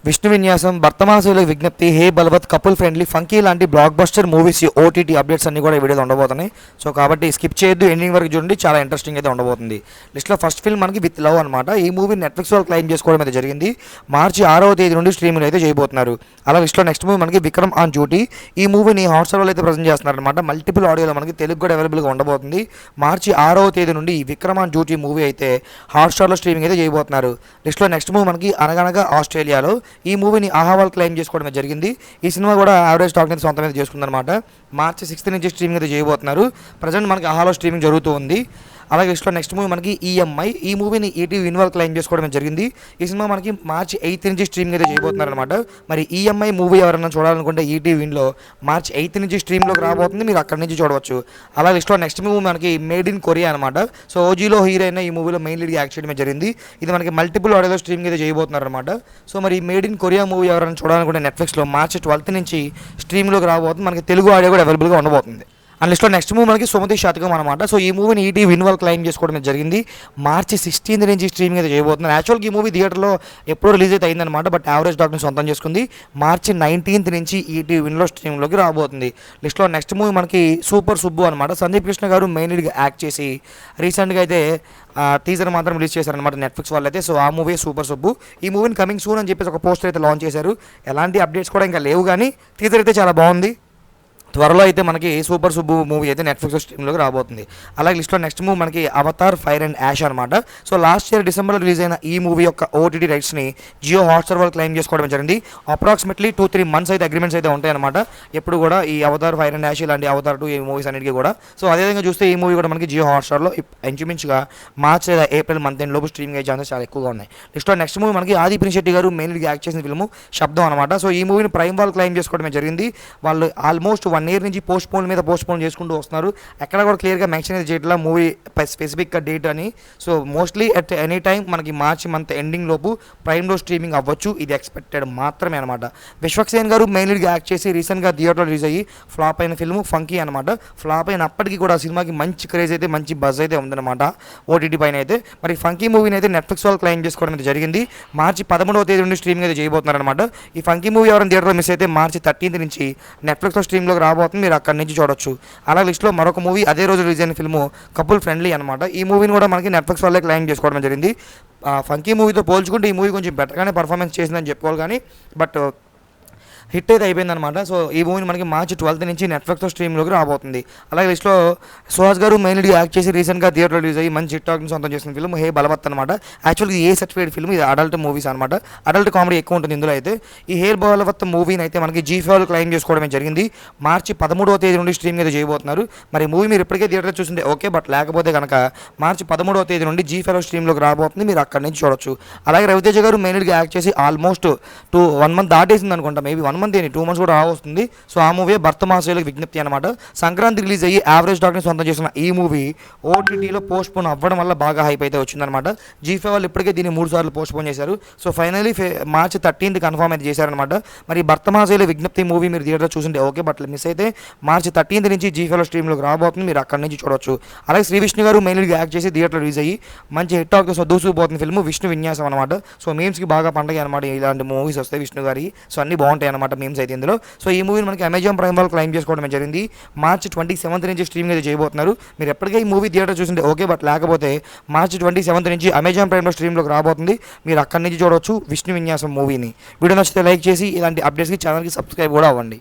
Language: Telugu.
విష్ణు విన్యాసం, భర్తమాసుల విజ్ఞప్తి, హే బలవత్, కపుల్ ఫ్రెండ్లీ, ఫంకీ లాంటి block buster movies OTT updates అన్ని కూడా ఈ వీడియోలో ఉండబోతున్నాయి. సో కాబట్టి స్కిప్ చేయొద్దు, ఎండింగ్ వరకు చూడండి, చాలా ఇంట్రెస్టింగ్ అయితే ఉండబోతుంది. లిస్ట్లో ఫస్ట్ ఫిల్మ్ మనకి విత్ లవ్ అనమాట. ఈ మూవీ నెట్ఫ్లిక్స్ వాళ్ళు క్లెయిమ్ చేసుకోవడం అయితే జరిగింది. మార్చి 6వ తేదీ నుండి స్ట్రీమింగ్ అయితే చేయబోతున్నారు. అలా లిస్ట్లో నెక్స్ట్ మూవీ మనకి విక్రమ్ ఆన్ డ్యూటీ. ఈ మూవీని హాట్స్టార్ వాళ్ళు అయితే ప్రజెంట్ చేస్తున్నారనమాట. మల్టిపుల్ ఆడియోలో మనకి తెలుగు కూడా అవైలబుల్గా ఉండబోతుంది. మార్చి 6వ తేదీ నుండి ఈ విక్రమ్ ఆన్ డ్యూటీ మూవీ అయితే హాట్స్టార్లో స్ట్రీమింగ్ అయితే చేయబోతున్నారు. లిస్ట్లో నెక్స్ట్ మూవీ మనకి అనగనగా ఆస్ట్రేలియాలో. ఈ మూవీని ఆహావాల్ క్లెయిమ్ చేసుకోవడం జరిగింది. ఈ సినిమా కూడా యావరేజ్ టాక్ అయితే సొంతం అయితే చేసుకుందనమాట. మార్చి 6 నుంచి స్ట్రీమింగ్ అయితే చేయబోతున్నారు. ప్రజెంట్ మనకి ఆహాలో స్ట్రీమింగ్ జరుగుతూ ఉంది. అలాగే లిస్ట్లో నెక్స్ట్ మూవీ మనకి ఈఎంఐ. ఈ మూవీని ఈటీవీ విన్ వాళ్ళు క్లెయిమ్ చేసుకోవడం జరిగింది. ఈ సినిమా మనకి మార్చి 8 నుంచి స్ట్రీమింగ్ అయితే చేయబోతున్నారు అనమాట. మరి ఈఎంఐ మూవీ ఎవరైనా చూడాలనుకుంటే ఈటీవీ విన్లో మార్చి 8 నుంచి స్ట్రీమ్లోకి రాబోతుంది, మీరు అక్కడి నుంచి చూడవచ్చు. అలాగే లిస్ట్లో నెక్స్ట్ మూవీ మనకి మేడ్ ఇన్ కొరియా అనమాట. సో ఓజీలో హీరోయిన్ ఈ మూవీలో మెయిన్ లీడ్గా యాక్ట్ చేయడం జరిగింది. ఇది మనకి మల్టిపుల్ ఆడియోలో స్ట్రీమింగ్ అయితే చేయబోతున్నారు అనమాట. సో మరి మేడ్ ఇన్ కొరియా మూవీ ఎవరైనా చూడాలనుకుంటే నెట్ఫ్లిక్స్లో మార్చి 12 నుంచి స్ట్రీమ్లోకి రాబోతుంది. మనకి తెలుగు ఆడియో కూడా అవైలబుల్గా ఉండబోతుంది. అండ్ లిస్ట్లో నెక్స్ట్ మూవీ మనకి సుమతి శతకం అనమాట. సో ఈ మూవీని ఈటీవీ విన్ వాళ్ళు క్లెయిమ్ చేసుకోవడం జరిగింది. మార్చి 16 నుంచి స్ట్రీమింగ్ అయితే చేయబోతున్నారు. యాక్చువల్గా ఈ మూవీ థియేటర్లో ఎప్పుడో రిలీజ్ అయితే అయిందనమాట. బట్ యావరేజ్ డాక్ని సొంతం చేసుకుంది. మార్చి 19 నుంచి ఈటీవీ విన్లో స్ట్రీమ్లోకి రాబోతుంది. లిస్ట్లో నెక్స్ట్ మూవీ మనకి సూపర్ సుబ్బు అనమాట. సందీప్ కృష్ణ గారు మెయిన్ లీడ్గా యాక్ట్ చేసి రీసెంట్గా అయితే టీజర్ మాత్రం రిలీజ్ చేశారనమాట నెట్ఫ్లిక్స్ వాళ్ళు అయితే. సో ఆ మూవీ సూపర్ సుబ్బు. ఈ మూవీని కమింగ్ సూన్ అని చెప్పేసి ఒక పోస్టర్ అయితే లాంచ్ చేశారు. ఎలాంటి అప్డేట్స్ కూడా ఇంకా లేవు, కానీ టీజర్ అయితే చాలా బాగుంది. త్వరలో అయితే మనకి సూపర్ సుబ్బు మూవీ అయితే నెట్ఫ్లిక్స్ స్ట్రీమ్లోకి రాబోతుంది. అలాగే లిస్ట్లో నెక్స్ట్ మూవీ మనకి అవతార్ ఫైర్ అండ్ యాష్ అనమాట. సో లాస్ట్ ఇయర్ డిసెంబర్లో రిలీజ్ అయిన ఈ మూవీ యొక్క ఓటీటీ రైట్స్ని జియో హాట్స్టార్ వాళ్ళు క్లెయిమ్ చేసుకోవడం జరిగింది. అప్రాక్సిమేట్లీ 2-3 మంత్స్ అయితే అగ్రిమెంట్స్ అయితే ఉంటాయన్నమాట. ఎప్పుడు కూడా ఈ అవతార్ ఫైర్ అండ్ యాష్ ఇలాంటి అవతార్ 2 ఈ మూవీస్ అన్నిటికీ కూడా. సో అదేవిధంగా చూస్తే ఈ మూవీ కూడా మనకి జియో హాట్స్టార్లో ఇంచుమించుగా మార్చ్ లేదా ఏప్రిల్ మంత్ ఎండ్ లోపు స్ట్రీమింగ్ అయ్యే ఛాన్సెస్ చాలా ఎక్కువగా ఉన్నాయి. లిస్ట్లో నెక్స్ట్ మూవీ మనకి ఆది పినిశెట్టి గారు మెయిన్గా యాక్ట్ చేసిన ఫిల్మ్ శబ్దం అనమాట. సో ఈ మూవీని ప్రైమ్ వాళ్ళు క్లెయిమ్ చేసుకోవడమే జరిగింది. వాళ్ళు ఆల్మోస్ట్ 1 year నుంచి పోస్ట్ పోన్ చేసుకుంటూ వస్తున్నారు. ఎక్కడ కూడా క్లియర్గా మెన్షన్ అయితే చేయట్లా మూవీ స్పెసిఫిక్గా డేట్ అని. So mostly at any time మనకి మార్చి మంత్ ఎండింగ్ లోపు ప్రైమ్లో స్ట్రీమింగ్ అవ్వచ్చు, ఇది ఎక్స్పెక్టెడ్ మాత్రమే అనమాట. విశ్వక్సేన్ గారు మెయిన్ లీడ్గా యాక్ట్ చేసి రీసెంట్గా థియేటర్లో రిలీజ్ అయ్యి ఫ్లాప్ అయిన ఫిల్మ్ ఫంకీ అనమాట. ఫ్లాప్ అయినప్పటికీ కూడా సినిమాకి మంచి క్రేజ్ అయితే, మంచి బజ్ అయితే ఉందన్నమాట ఓటీటీ పైన అయితే. మరి ఫంకీ మూవీని అయితే నెట్ఫ్లిక్స్ వాళ్ళు క్లెయిమ్ చేసుకోవడం అయితే జరిగింది. మార్చి 13వ తేదీ నుండి స్ట్రీమింగ్ అయితే చేయబోతున్నారు అనమాట. ఈ ఫంకీ మూవీ ఎవరైనా థియేటర్లో మిస్ అయితే మార్చి 13 నుంచి నెట్ఫ్లిక్స్లో స్ట్రీమ్లోకి రాబోతుంది, మీరు అక్కడి నుంచి చూడొచ్చు. అలా లిస్ట్లో మరొక మూవీ అదే రోజు రిలీజ్ అయిన ఫిల్మ్ కపుల్ ఫ్రెండ్లీ అనమాట. ఈ మూవీని కూడా మనకి నెట్ఫ్లిక్స్ వాళ్ళే క్లెయిమ్ చేసుకోవడం జరిగింది. ఫంకీ మూవీతో పోల్చుకుంటే ఈ మూవీ కొంచెం బెటర్గానే పర్ఫార్మెన్స్ చేసిందని చెప్పుకోవాలి, కానీ బట్ హిట్ అయితే అయిపోయిందనమాట. సో ఈ మూవీని మనకి మార్చి 12 నుంచి నెట్ఫ్లిక్స్లో స్ట్రీమ్లోకి రాబోతుంది. అలాగే లిస్ట్లో సుహాస్ గారు మెయిన్ లీడ్గా యాక్ట్ చేసి రీసెంట్గా థియేటర్లో రిలీజ్ అయ్యి మంచి హిట్ టాక్ని సొంతం చేసిన ఫిల్మ్ హే బలవత్ అనమాట. యాక్చువల్గా ఏ సర్టిఫైడ్ ఫిల్మ్, ఇది అడల్ట్ మూవీస్ అనమాట. అడల్ట్ కామెడీ ఎక్కువ ఉంటుంది ఇందులో అయితే. ఈ హే బలవత్ మూవీని అయితే మనకి జీ5 క్లెయిమ్ చేసుకోవడమే జరిగింది. మార్చి 13వ తేదీ నుండి స్ట్రీమింగ్ అయితే చేయబోతున్నారు. మరి మూవీ మీరు ఇప్పటికే థియేటర్లో చూసింటే ఓకే, బట్ లేకపోతే కనుక మార్చి 13వ తేదీ నుండి జీ5 స్ట్రీమ్లోకి రాబోతుంది, మీరు అక్కడి నుంచి చూడొచ్చు. అలాగే రవితేజ గారు మెయిన్ లీడ్గా యాక్ట్ చేసి ఆల్మోస్ట్ 1 month దాటేసింది అనుకుంటా, మేబీ 1 month 2 months కూడా వస్తుంది. సో ఆ మూవీ భర్తమాసులకు విజ్ఞప్తి అనమాట. సంక్రాంతి రిలీజ్ అయ్యి యావరేజ్ డాక్ని సొంతం చేసిన ఈ మూవీ ఓటీటీలో పోస్ట్ పోన్ అవ్వడం వల్ల బాగా హైప్ అయితే వచ్చిందనమాట. జీ5 వాళ్ళు ఇప్పటికే దీన్ని 3 సార్లు పోస్ట్ పోన్ చేశారు. సో ఫైనలీ మార్చి 13 కన్ఫర్మ్ అయితే చేశారనమాట. మరి భర్తమాసుల విజ్ఞప్తి మూవీ మీరు థియేటర్లో చూసింటే ఓకే, బట్ మిస్ అయితే మార్చి 13 నుంచి జీ5 స్ట్రీమ్లోకి రాబోతుంది, మీరు అక్కడి నుంచి చూడొచ్చు. అలాగే శ్రీ విష్ణు గారు మెయిన్ లీడ్గా యాక్ట్ చేసి థియేటర్లో రిలీజ్ అయ్యి మంచి హిట్ టాక్తో దూసుకుపోతున్న ఫిల్మ్ విష్ణు విన్యాసం అనమాట. సో మీమ్స్కి బాగా పండగ అనమాట, ఇలాంటి మూవీస్ వస్తాయి విష్ణు గారి. సో అన్ని బాగుంటాయి అనమాట మీమ్స్ అయితే ఇందులో. సో ఈ మూవీని మనకి అమెజాన్ ప్రైమ్ వాళ్ళు క్లెయిమ్ చేసుకోవడం జరిగింది. మార్చి 27 నుంచి స్ట్రీమింగ్ అయితే చేయబోతున్నారు. మీరు ఎప్పటికీ ఈ మూవీ థియేటర్ చూసింటే ఓకే, బట్ లేకపోతే మార్చి 27 నుంచి అమెజాన్ ప్రైమ్లో స్ట్రీమ్లోకి రాబోతుంది, మీరు అక్కడి నుంచి చూడవచ్చు విష్ణు విన్యాసం మూవీని. వీడియో నచ్చితే లైక్ చేసి ఇలాంటి అప్డేట్స్కి ఛానల్కి సబ్స్క్రైబ్ కూడా అవ్వండి.